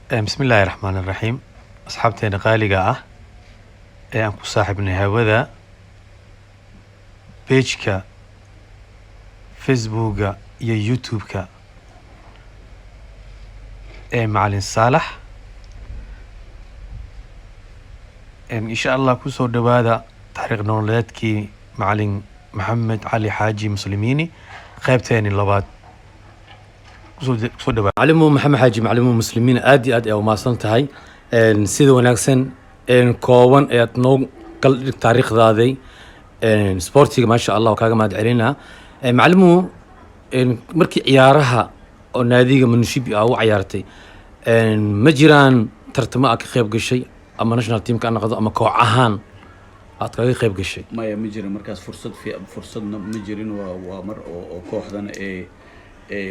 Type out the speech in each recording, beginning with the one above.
بسم الله الرحمن الرحيم. أصحابتي قالقة أنكو صاحبنا هذا بيجكا فيسبوكا يا يوتيوبكا معلن صالح إن شاء الله كسو دوادا تحريق نولدكي معلن محمد علي حاجي مسلميني قيبتين اللبات كسو دوادا معلمو محمد حاجي معلمو مسلمين آدي أو ما صنتهاي سيدو وناكسن كوان نو قل تاريخ ذاذي سبورتي ما شاء الله وكاغا ما دعينا معلمو مركي عيارها oo naadiga munshib ah u ciyaartay ma jiraan tartamo ka qayb gashay ama national team ka noqdo ama koox ahaan aad ka qayb gashay maya ma jirin markaas fursadna ma jirin waa mar oo kooxdan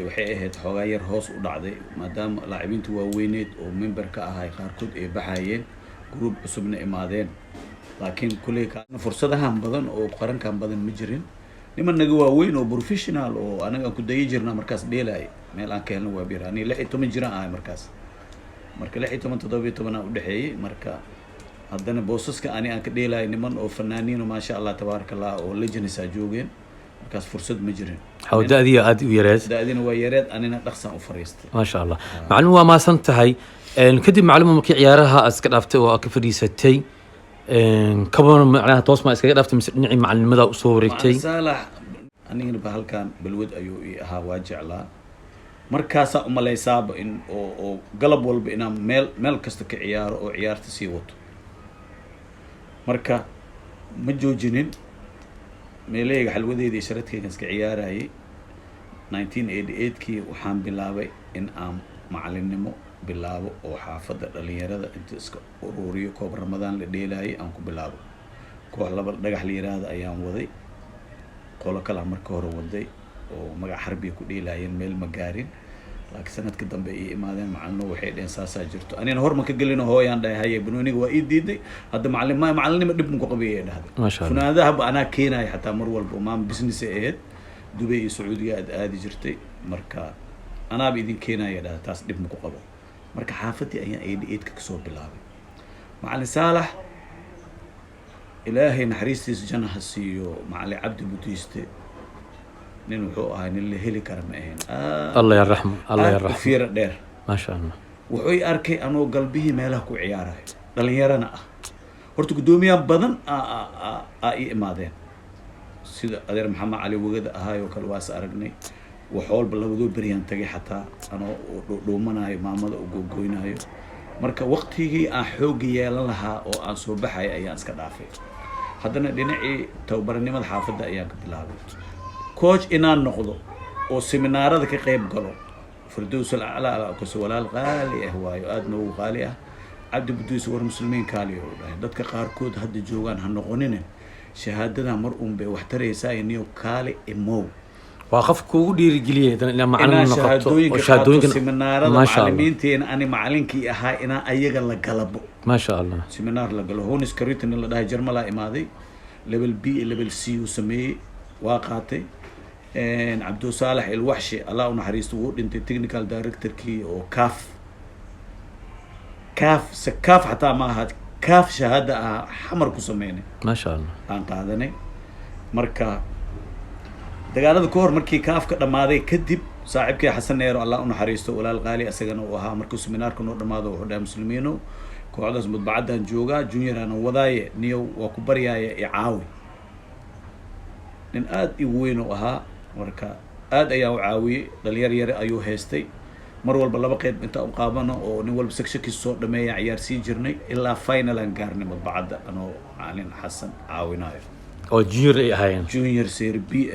waxay ahayd xogaa yar hoos u dhacday maadaama laacibiintu waaweyneed oo member ka ahay qaarkood ay baxayeen group cusubna imaadeen laakiin kulay kaana fursadahan badan oo qarankan badan ma jirin niman naga waaweyn oo professional oo anaga ku dayi jirna markaas dheelay meel aan ka helno waa biirani 16 jiraan ah markaas marka 16 17 u dhaxeeyay marka haddana boosaska aan ka dheelay niman oo fanaaniin ma sha Allah tabarakallah oo legends joogeen markaas fursad ma jirin hawdaadiya aad u yareed daadina waa yareed anina dhaqsan u fariistay ma sha Allah macluum waa ma santahay kadib macluum markii ciyaaraha iska dhaaftay oo ka fadhiisatay كمان معناها توصل إسكاي دافت مسنعي مع المدى وصورتي صالح أنا بهالكان بالود أيو ها واجع لا مركاسة أملاي صاب إن أو قلب والبئنا ميل كستك عيار أو عيار تسيوت مركا مجوجين ميلي حلودي دي شرتك كنسك عيار هاي 1988 كي وحام بلاوي إن معلم bilaabo oo xaafada dhalinyarada inta iska ururiyo koob Ramadaan la dheelay aan ku bilaabo koox laba dhagax la yiraahdo ayaan waday qolo kala marka hore waday oo magac harbi ku dheelayeen meel ma gaarin laakiin sanadka dambe ay imaadeen macalino waxay dheen saasa jirto anina horma ka galino hooyaan dhahay banooniga waa ii diiday hadda macallinimo dib ku qabiyay dhahday ma sha Allah funaadaha ana keenay xataa mar walba maam business aheed Dubai iyo Sacuudiga aad jirtay marka ana idin keenay dhahday taas dib ku qabo marka xaafadii ayaan 88 ka soo bilaabay macallin saalax ilaahay naxariistiisa jannaha siiyo macallin cabdi budiiste nin wuxuu ahaa nin la heli kara ma ahayn Allah yarxam Allah yarxam fiira dheer ma sha Allah wuxuu arkay anoo galbihi meelaha ku ciyaarayo dhalinyarana ah horta gudoomiyaha badan ay imaadeen sida adeer maxamed cali wagada ahaayo kale waas aragnay وحول بلودو بريان تجي حتى أنا دومنا مامدا وجوجوينايو مركا وقتي أحوجي لها أو أصبح أيام سكدافي هذا دينعي توبرني ما الحافظ أيام كبلابي كوج إنا نقضو أو سيمينار ذاك قيب قالوا فردوس الأعلى كسولا الغالي هو يؤدنو غالية عبد بدوس ورمسلمين كاليو دتك قاركود هاد جوان هنقونين شهادتنا مرؤوم بوحتري ساينيو كالي إمو وقف كودي رجليه لما معلم نقطه وشهادوين سيمينار معلمين أنا معلنكي أها إنا أيجا لقلبه ما شاء الله سيمينار لقلبه هون سكريت إن الله ده جرملا إمادي ليفل بي ليفل سي وسمي واقعتي إن عبدو صالح الوحشي الله ونحريسته وود أنت تكنيكال دايركتور كي أو كاف سكاف حتى ما هاد كاف شهادة حمر كسميني ما شاء الله عن قاعدني مركا dagaalada koor markii kaafka dhamaaday kadib saaxiibkii Xasan Neero Allah uu naxariisto walaal qaali asagana uu ahaa markuu seminaarka noo dhamaado wuxuu dhahay muslimiino kooxdaas mudbacadaan jooga junior aan wadaaye niyo waa ku baryaaya caawi nin aad i weyn oo ahaa marka aad ayaa u caawiyay dhalinyar yar ayuu haystay mar walba laba qeyb inta u qaabano oo nin walba section soo dhameeya ciyaar sii jirnay ilaa final aan gaarnay mudbacada anoo Caalin Xasan caawinayo oo junior ay ahaayeen junior serie B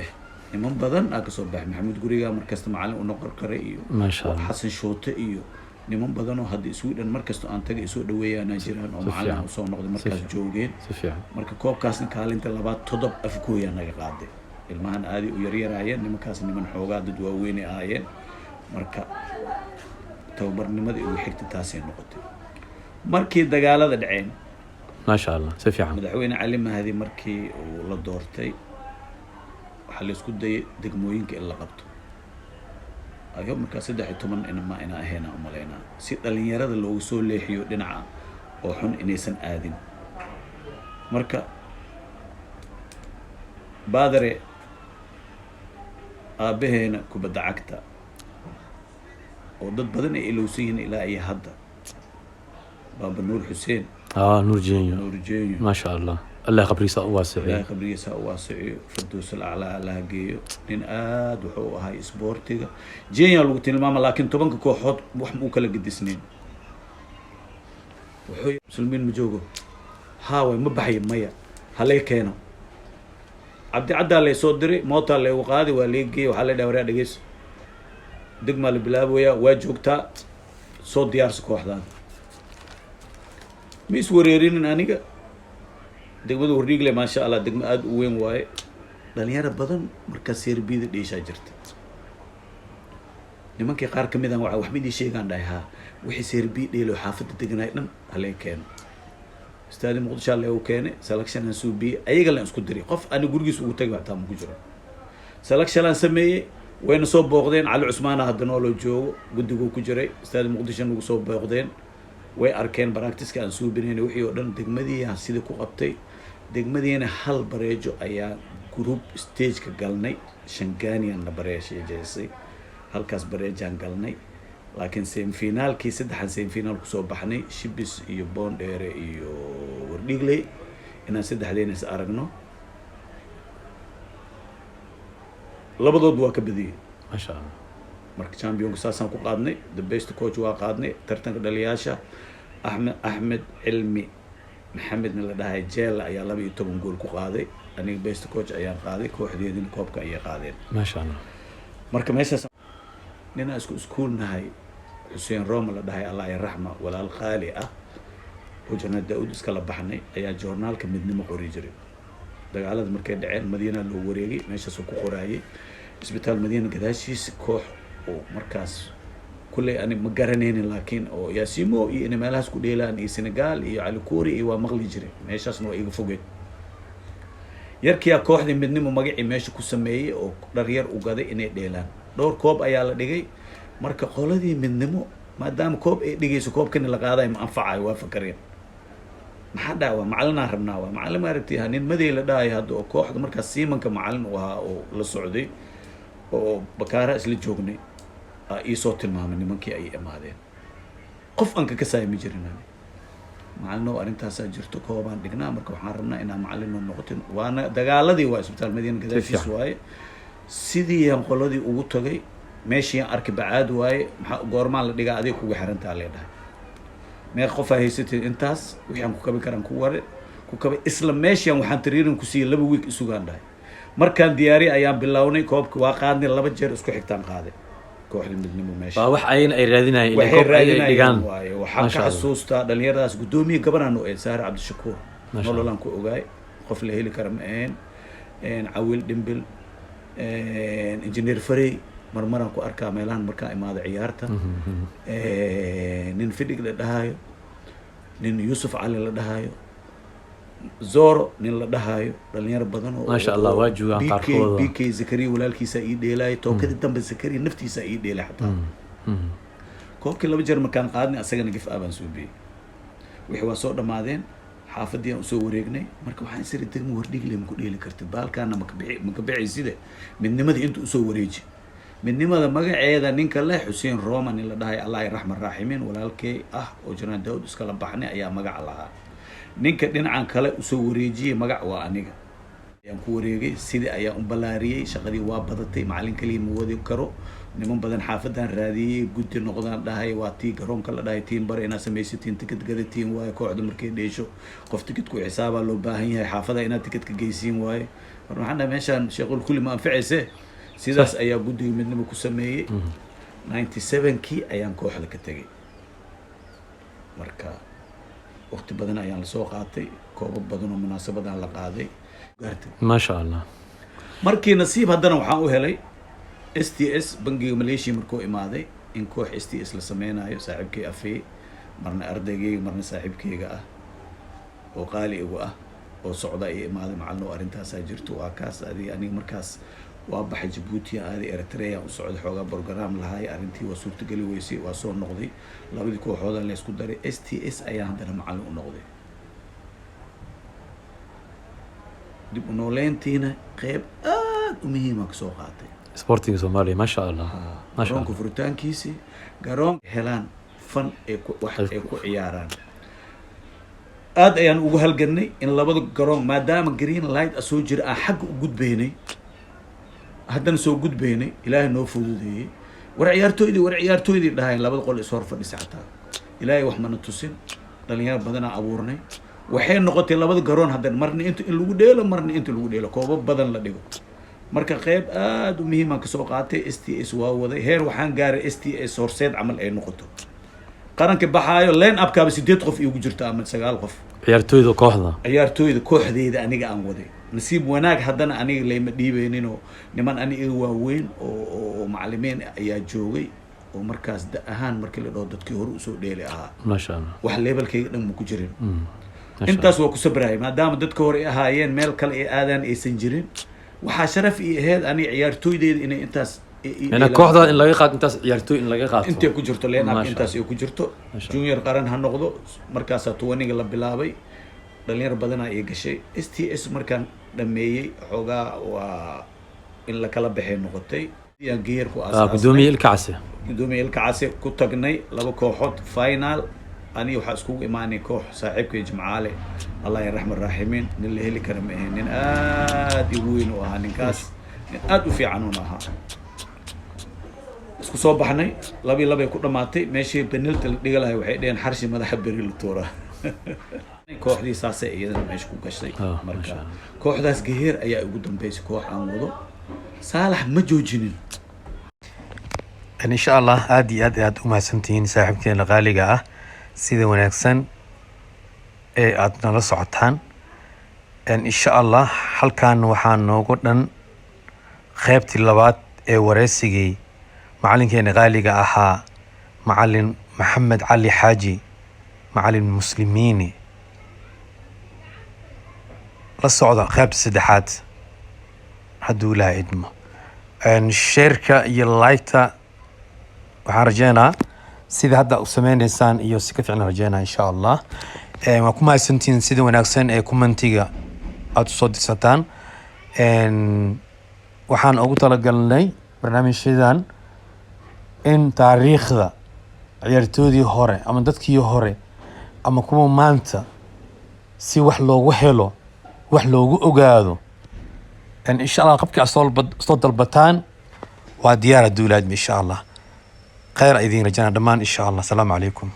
niman badan aa ka soo baxay maxamed guriga markasta macallin u noqon kara iyo ma sha Allah xasan shoote iyo niman badan oo hadda Sweden markasta aan tagay soo dhaweeyana jiraan oo macallin u soo noqday markaas joogeen si fiican marka koobkaasna kaalinta labaad todob afkooya naga qaaday ilmahan aadi u yaryaraayeen nimankaas niman xoogaa dad waaweyn ahaayeen marka tababarnimadii ugu xigtay taasay noqotay markii dagaalada dhaceen ما شاء الله si fiican madaxweyne cali mahdi markii uu la doortay waxa la isku dayay degmooyinka in la qabto ayo markaa 13 inama ina ahayn aan umaleynaa si dhalinyarada loogu soo leexiyo dhinaca oo xun inaysan aadin marka baadare aabaheena kubadda cagta oo dad badan ay ilowsan yihiin ilaa iyo hadda baaba nuur xuseen نور جينيو nuur jeeyo ما شاء الله الله يخبريسا واسع ilaahay qabrigiisa ha u waasiciyo firdaws alaclaa allaha geeyo nin aad wuxuu ahay isboortiga jenya lagu tilmaama laakiin 10 kooxood wax muu kala gedisnayn wuxuu muslimiin ma joogo haaway ma baxay maya halay keeno cabdi cadda lay soo diray moota lay u qaadi waa lay geeyay waxa la dhawaraa dhageys degma la bilaabaya waa joogtaa soo diyaarso kooxdaada ma is wareerinin aniga degmada Wardhiigle ma sha Allah degma aad u weyn waaye dhalinyaro badan marka serbida dheesha jirta nimankii qaar kamid ah wax midii sheegan dhahay wixii serbi dheelo xaafada deganay dhan halay keeno istaadi muqdisho la uu keenay selection aan suubi ayaga la isku diray qof aan gurigiis ugu tagay taa ma ku jiro selection aan sameeyay wayna soo booqdeen cali cusmaan hadana loo joogo gudigu ku jiray istaadi muqdisho ugu soo booqdeen way arkeen practice aan suubinayna wixii oo dhan degmadii aan sida ku qabtay degmadiina hal bareejo ayaa group stage ka galnay Shangaaniyan na bareeshay halkaas bareejaan galnay laakiin semi finaalkii saddexan semi finaal ku soo baxnay Shibis iyo Bondere iyo Wardhiigle inaan saddexdeena is aragno labadood waa ka badiyay ما شاء الله marka champion saasan ku qaadnay the best coach waa qaadnay tartanka dhaliyaasha Ahmed Cilmi Maxamed la dhahay jeel ayaa 12 gool ku qaaday aniga best coach ayaan qaaday kooxdeedina koobka ayay qaadeen ما شاء الله marka meeshaas nina isku school nahay Hussein Roma la dhahay Allah ya rahma walaal qaali ah oo Janad Daawud iska la baxnay ayaa journalka midnimo qori jiray dagaalada markay dhaceen Madiina loo wareegay meeshaas ku qoraayay isbitaal Madiina gadaashiisa koox oo markaas kulay ani ma garanaynin laakiin oo Yaasimo iyo in meelahaas ku dheelaan iyo Senegal iyo Ali Koori iyo waa maqli jiray meeshaasna waa iga fogay yarkii kooxdii midnimo magacii meesha ku sameeyay oo dhar yar u gaday inay dheelaan dhowr koob ayaa la dhigay marka qoladii midnimo maadaama koob ay dhigayso koobkana la qaaday ma anfacay waa fakareen maxaa dhaawa macalina rabnaa waa macalin aragtay nin maday la dhaay hadda oo kooxda markaas siimanka macalin u ahaa oo la socday oo bakaara isla joognay ay soo tilmaamay nimankii ay imaadeen qof aan ka saay ma jirin macalino arintaas jirto koobaan dhignaa marka waxaan rabnaa inaan macalin noqotin waana dagaaladii waa isbitaal Madiina gadaashiis waaye sidii aan qoladii ugu tagay meeshii aan arki bacaad waaye maxaa goormaan la dhigaa adeeg kugu xirantaa leedahay mee qof ay haysatay intaas wixii aan ku kabi karan ku ware ku kabi isla meeshii waxaan tiriirin ku siiyay 2 week isugaan dhahay markaan diyaari ayaan bilownay koobka waa qaadnay 2 jeer isku xigtaan qaaday kooxda midnimo meesha wax ayna ay raadinayeen waxay koob ay raadinayeen dhigaan waaye waxaan ka xasuustaa dhalinyaradaas gudoomiye gabaraan oo Saar Cabdishakuur nololaan ku ogaay qof la heli kara ma ahayn Cawil Dimbil engineer Farey marmaran ku arkaa meelahan markaa imaada ciyaarta nin Fidig la dhahayo nin Yusuf Ali la dhahayo Zoro nin la dhahayo dhalinyaro badan oo ما شاء الله واجوا عن قاركودا BK Zakariya walaalkiisa ii dheelay tookada dambe Zakariya naftiisa ii dheelay xataa koobkii 2 jeer markaan qaadnay asagana gif aabaan soo biyay wixii waa soo dhamaadeen xaafadii aan soo wareegnay marka waxaan siri degmo Wardhiigle ma ku dheeli kartid baalkaana ma ka bixiside midnimadii inta u soo wareeji midnimada magaceeda ninka leh Hussein Roma nin la dhahay Allah yarxam raaximiin walaalkay ah oo Janad Daawud iska la baxnay ayaa magac lahaa ninka dhinacan kale u soo wareejiyay magac waa aniga ayaan ku wareegay sidii ayaan u balaariyay shaqadii waa badatay macalin kaliya ma wadi karo niman badan xaafadan raadiyay guddi noqdaan dhahay waa tii garoonka la dhahay tiin bar inaa samaysatiin tikid gadatiin waaye kooxda markay dheesho qof tikid ku xisaaba loo baahan yahay xaafada inaad tikid ka geysiin waaye waxaan meeshan shaqul kulli ma anfacayse sidaas ayaa guddiga midnimo ku sameeyay 97kii ayaan kooxda ka tagay marka waqti badan ayaan la soo qaatay koobo badan oo munaasabadan la qaaday gaartay ما شاء الله markii nasiib haddana waxaan u helay STS bangiga Malaysia markuu imaaday in koox STS la sameynayo saaxiibkay afay marna ardaygayga marna saaxiibkayga ah oo qaali igu ah oo socda ay imaaday macalino arintaas ay jirto waa kaas aniga markaas وأبحث جيبوتي هذه إريتريا وسعود حوجا برنامج لهاي أرنتي وصورت قلي ويسي وصور نقضي لا بدي كو حوضا اللي يسكت داري STS أيام عندنا معلم نقضي دي بنولين تينا قيب ومهمة كسوقاتي سبورتينج سومالي ما شاء الله ما شاء قرون الله كفرتان كيسي قرون هلان فن واحد ايكو عياران aad ayaan ugu halganay in labada garoon maadaama green light soo jira aan xag u gudbaynay haddana soo gudbaynay ilaahay noo fududeeyay war ciyaartooydii dhahayn labada qol is hor fadhisa xataa ilaahay wax mana tusin dhalinyaro badan aan abuurnay waxay noqotay labada garoon haddana marna inta in lagu dheelo marna inta lagu dheelo koobo badan la dhigo marka qayb aad u muhiim ah ka soo qaatay STS waa waday heer waxaan gaaray STS horseed camal ay noqoto qaranka baxaayo leen abkaaba 8 qof igu jirta ama 9 qof ciyaartooyda kooxdeeda aniga aan waday nasiib wanaag haddana aniga leema dhiibeynin oo niman aniga waaweyn oo macallimiin ayaa joogay oo markaas ahaan markii la dhaho dadkii hore u soo dheeli ahaa ما شاء الله wax levelkayga dhan ma ku jirin ما شاء الله intaas waa ku sabraayay maadaama dadka hore ay ahaayeen meel kale ay aadaan aysan jirin waxaa sharaf ii ahayd aniga ciyaartooydeyda inay intaas يعني كوحدة إن لاقي قات أنت يرتوي إن لاقي قات inta ku jirto leen ما ab شاء intaas ay ku jirto junior qaran ha noqdo markaas tuwaniga la bilaabay dhalinyaro badan ay gashay STS markaan dhameeyay xoogaa waa in la kala baxay noqotay yaa geer ku asaasay قدومي الكعسة gudoomiye ilkacaasi ku tagnay laba kooxood final ani waxa isku imaanay koox saaxiibkay Jimcaale Allah yarxamar raahimiin nin la heli kara ma ahayn nin aad u weyn oo ahaa ninkaas nin aad u fiican oo ahaa isku soo baxnay laba ku dhamaatay meeshii penalty la dhiga lahay waxay dheen xarshi madaxa beri la toora kooxdii saasay iyadana meesha ku gashay marka kooxdaas geheer ayaa ugu dambeysay koox aan wado saalax ma joojinin إن شاء الله أدي وما سنتين صاحبتين الغالية سيدة ونكسن أدنا لصعتان إن شاء الله هل كان وحان نوقدن خيبت اللبات ورسيجي معلن كين غالية أها معلن محمد علي حاجي معلن المسلمين للصعودة خيبت السدحات هدو لا إدمه إن الشركة يلايتا waxaan rajeynaa sida hadda u sameynaysaan iyo si ka fiican rajeynaa insha Allah waa ku mahadsantiin sida wanaagsan ee commentiga aad soo dirsataan waxaan ugu talagalnay barnaamijyadan in taariikhda ciyaartoydii hore ama dadkii hore ama kuwa maanta si wax loogu helo wax loogu ogaado insha Allah qabka soo dalbataan waa diyaar duulaad insha Allah خير أيدين رجعنا دمان إن شاء الله. السلام عليكم.